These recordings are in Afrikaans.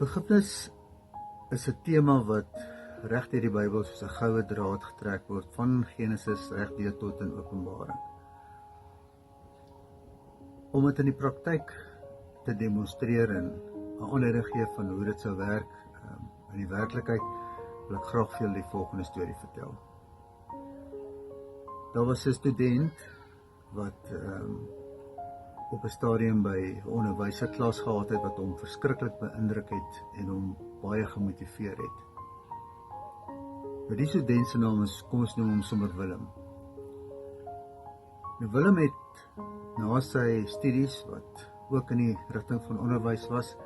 Vergifnis is 'n tema wat reg deur die Bybel soos 'n goue draad getrek word, van Genesis reg deur tot in Openbaring. Om dit in die praktyk te demonstreer en 'n aanleiding gee van hoe dit sou werk in die werklikheid, wil ek graag vir julle die volgende storie vertel. Daar was 'n student wat op 'n stadium by 'n onderwyserklas gehad het wat hom verskriklik beïndruk het en hom baie gemotiveer het. Nou die student se naam is, kom ons noem hom sommer Willem. Nou Willem het na sy studies, wat ook in die rigting van onderwys was,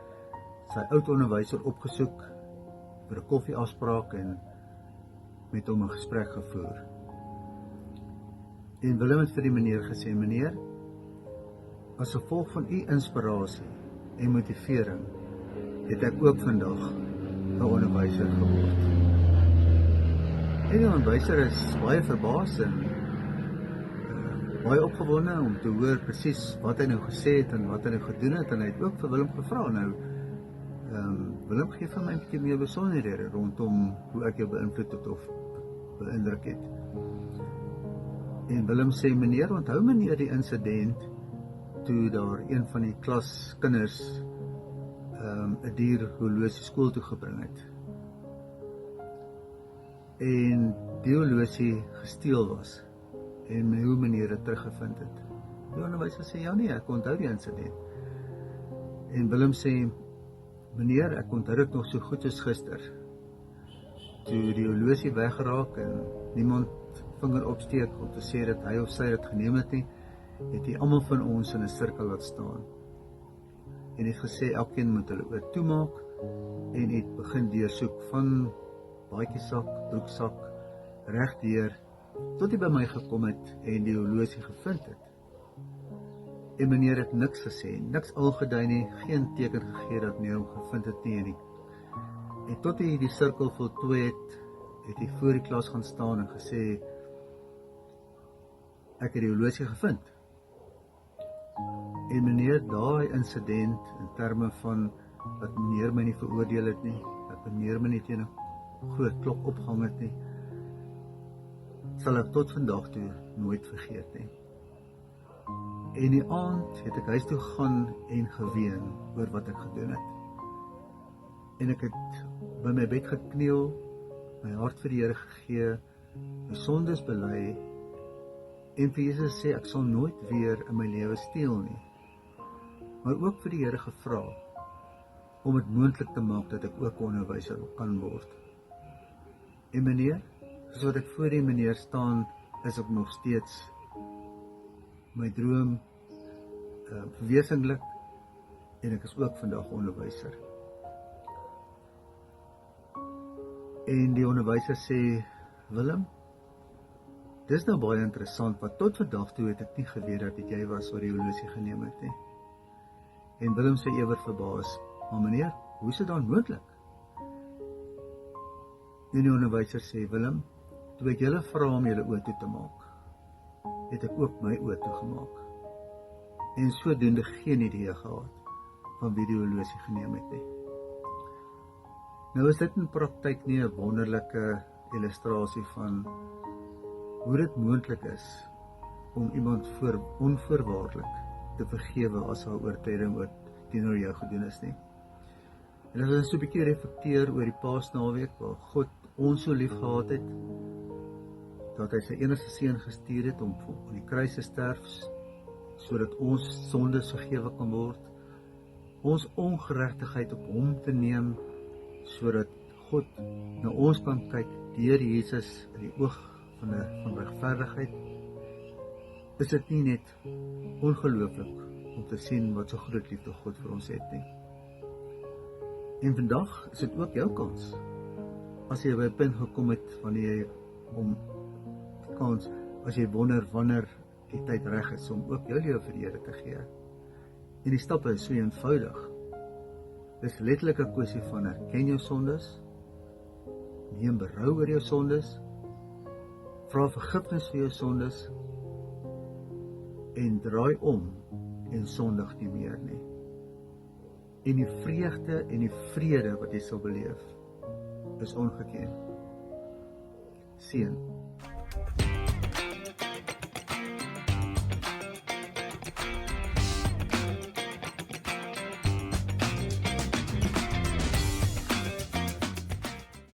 sy oud onderwyser opgesoek vir 'n koffieafspraak en met hom 'n gesprek gevoer. En Willem het vir die meneer gesê, meneer, as gevolg van u inspirasie en motivering, het ek ook vandag 'n onderwyser geword. En die onderwyser is baie verbaas en baie opgewonde om te hoor presies wat hy nou gesê het en wat hy nou gedoen het, en hy het ook vir Willem gevra, nou, Willem, gee vir my 'n bietjie meer besonderhede rondom hoe ek jou beïnvloed het of beïndruk het. En Willem sê, meneer, onthou meneer die insident toe daar een van die klaskinders 'n dier horlosie skool toe gebring het. En die horlosie gesteel was en hoe meneer dit teruggevind het. Die onderwyser sê, ja nee, ek onthou die insident. En Willem sê, meneer, ek onthou dit nog so goed soos gister. Toe die horlosie weggeraak en niemand vinger opsteek om te sê dat hy of sy dit geneem het nie, het hy almal van ons in 'n sirkel laat staan. En het gesê, elkeen moet hulle oë toemaak en het begin deursoek van baadjiesak, broeksak, regdeur, tot hy by my gekom het en die horlosie gevind het. En meneer het niks gesê, niks aangedui nie, geen teken gegee dat meneer hom gevind het nie. En tot hy die sirkel voltooi het hy voor die klas gaan staan en gesê, ek het die horlosie gevind. En meneer, daai insident in terme van dat meneer my nie veroordeel het nie, dat meneer my nie teen 'n groot klok opgehang het nie, sal ek tot vandag toe nooit vergeet nie. En die aand het ek huis toe gegaan en geween oor wat ek gedoen het. En ek het by my bed gekniel, my hart vir die Here gegee, my sondes bely, en vir Jesus sê, ek sal nooit weer in my lewe steel nie. Maar ook vir die Here gevra, om dit moontlik te maak dat ek ook onderwyser kan word. En meneer, soos wat ek voor die meneer staan, is ek nog steeds my droom verwesenlik, en ek is ook vandag onderwyser. En die onderwyser sê, Willem, dis nou baie interessant, want tot vandag toe het ek nie geweet dat jy was wat die horlosie geneem het nie. En Willem sê ewer verbaas, maar meneer, hoe is dit dan moontlik? En die onderwyser sê, Willem, toe ek julle vra om julle oë toe te maak, het ek ook my oë toegemaak. En sodoende geen idee gehad van wie die horlosie geneem het nie. Nou is dit in praktyk nie 'n wonderlike illustrasie van hoe dit moontlik is om iemand onvoorwaardelik te vergewe as haar oortreding teenoor jou gedoen is nie. En as ons so 'n bietjie reflekteer oor die Paasnaweek, waar God ons so lief gehad het, dat hy sy enigste seun gestuur het om op die kruis te sterf, sodat ons sondes vergewe kan word, ons ongeregtigheid op hom te neem, sodat God na ons kan kyk deur Jesus in die oog van regverdigheid, is dit nie net ongelooflik om te sien wat so groot liefde God vir ons het nie. En vandag is dit ook jou kans. As jy by 'n punt gekom het wanneer jy as jy wonder wanneer die tyd reg is om ook jou lewe vir die Here te gee. En die stappe is so eenvoudig. Dis letterlik 'n kwessie van erken jou sondes, neem berou oor jou sondes, vra vergifnis vir jou sondes, en draai om en sondig nie meer nie. En die vreugde en die vrede wat jy sal beleef, is ongeken. Seën.